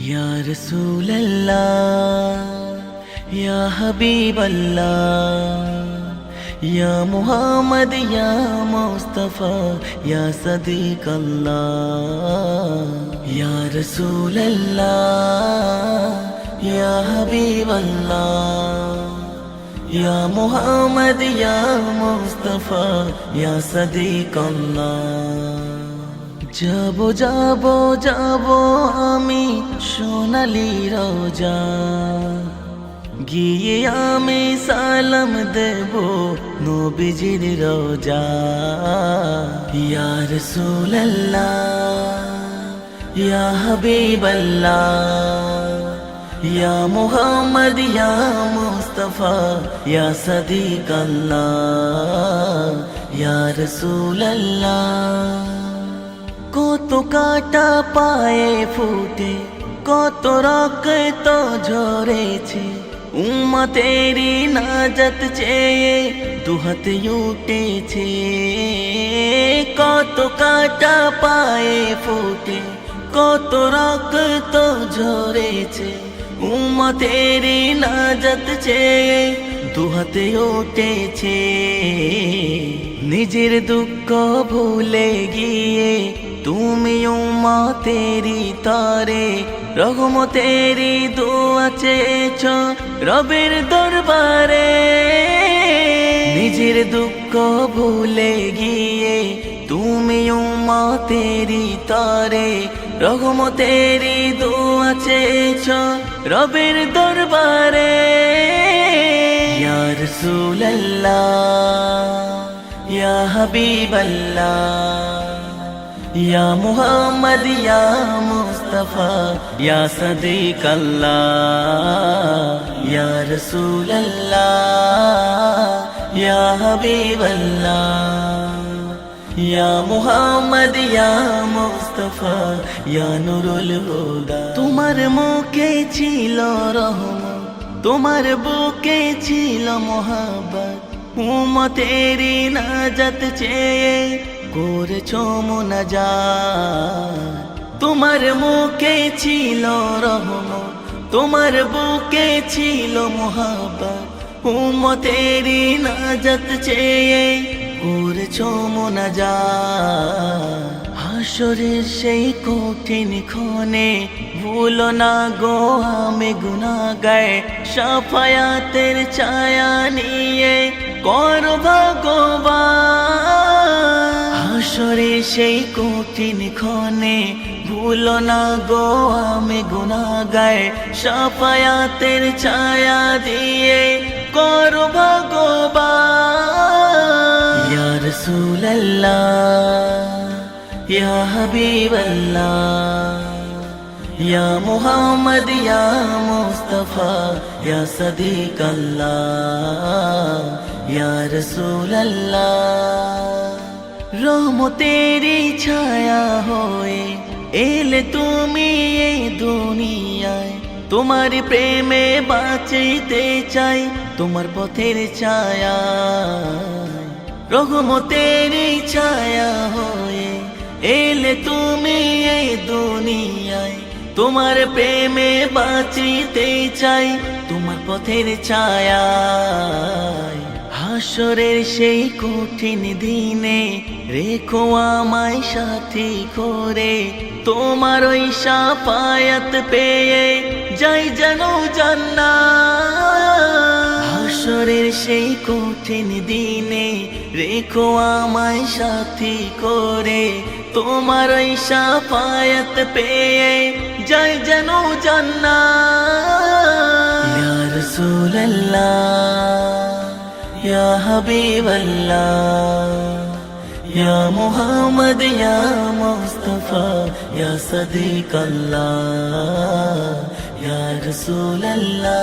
या रसूल अल्लाह या हबीब अल्लाह या मुहम्मद या मुस्तफ़ा या सदीक अल्लाह या रसूल अल्लाह या हबीब अल्लाह या मुहम्मद या मुस्तफ़ा या सदीक अल्लाह। যাবো যাবো যাবো আমি সোনালি রোজা, গিয়ে আমি সালাম দেব নবীজির রোজা। ইয়া রাসূলুল্লাহ ইয়া হাবিবাল্লাহ ইয়া মুহাম্মদ ইয়া মুস্তাফা ইয়া সাদিক আল্লাহ ইয়া রাসূলুল্লাহ। কত কাটা পায়ে ফুটে কত রক্ত ঝরেছে, উম্মতেরি নাজাত চেয়ে দুহাতে উঠেছে। কত কাটা পায়ে ফুটে কত রক্ত ঝরেছে, উম্মতেরি নাজাত চেয়ে দুহাতে উঠেছে। নিজের দুঃখ ভুলে গিয়ে তুমি উম্মতেরি তরে রহমতেরি দোয়া চেয়েছ রবের দরবারে। নিজের দুঃখ ভুলে গিয়ে তুমি উম্মতেরি তরে রহমতেরি দোয়া চেয়েছ রবের দরবারে। ইয়া রাসূলুল্লাহ ইয়া হাবিবাল্লাহ ইয়া মুহাম্মদ ইয়া মুস্তাফা ইয়া সাদিক আল্লাহ ইয়া রাসূলুল্লাহ ইয়া হাবিবাল্লাহ ইয়া মুহাম্মদ ইয়া মুস্তাফা ইয়া নুরুল হুদা। তোমার মুখে ছিল রহমত, তোমার বুকে ছিল মোহাব্বত, উম্মতেরি নাজাত চেয়ে করেছো মুনাজাত। তোমার মুখে ছিল রহমত, তোমার বুকে ছিল মোহাব্বত, উম্মতেরি নাজাত চেয়ে করেছো মুনাজাত। হাসরের সেই কঠিন ক্ষণে ভুলো না গো আমি গুনাহগার, শাফায়াতের ছায়া নিয়ে করো ভগবান। হাসরের সেই কঠিন ক্ষণে ভুলো না গো আমি গুনাহগার, শাফায়াতের ছায়া দিয়ে করো ভগবান। ইয়া রাসূলুল্লাহ ইয়া হাবিবাল্লাহ ইয়া মুহাম্মদ ইয়া মুস্তাফা ইয়া সাদিক আল্লাহ ইয়া রাসূলুল্লাহ। রহমতেরি ছায়া হয়ে এলে তুমি এই দুনিয়ায়, তোমার প্রেমে বাঁচিতে চাই তোমার পথের ছায়া। রহমতেরি ছায়া হয়ে এলে তুমি এই দুনিয়ায়, তোমার প্রেমে বাঁচিতে চাই তোমার পথের ছায়া। হাসরের সেই কঠিন দিনে রেখো আমায় সাথী করে, তোমার ওই শাফায়াত পেয়ে যাই যেন জান্নাত। হাসরের সেই কঠিন দিনে রেখো আমায় সাথী করে, তোমার ওই শাফায়াত পেয়ে যাই যেন জান্নাত। ইয়া রাসূলুল্লাহ ইয়া হাবিবাল্লাহ ইয়া মুহাম্মদ ইয়া মুস্তাফা ইয়া সাদিক আল্লাহ ইয়া রাসূলুল্লাহ।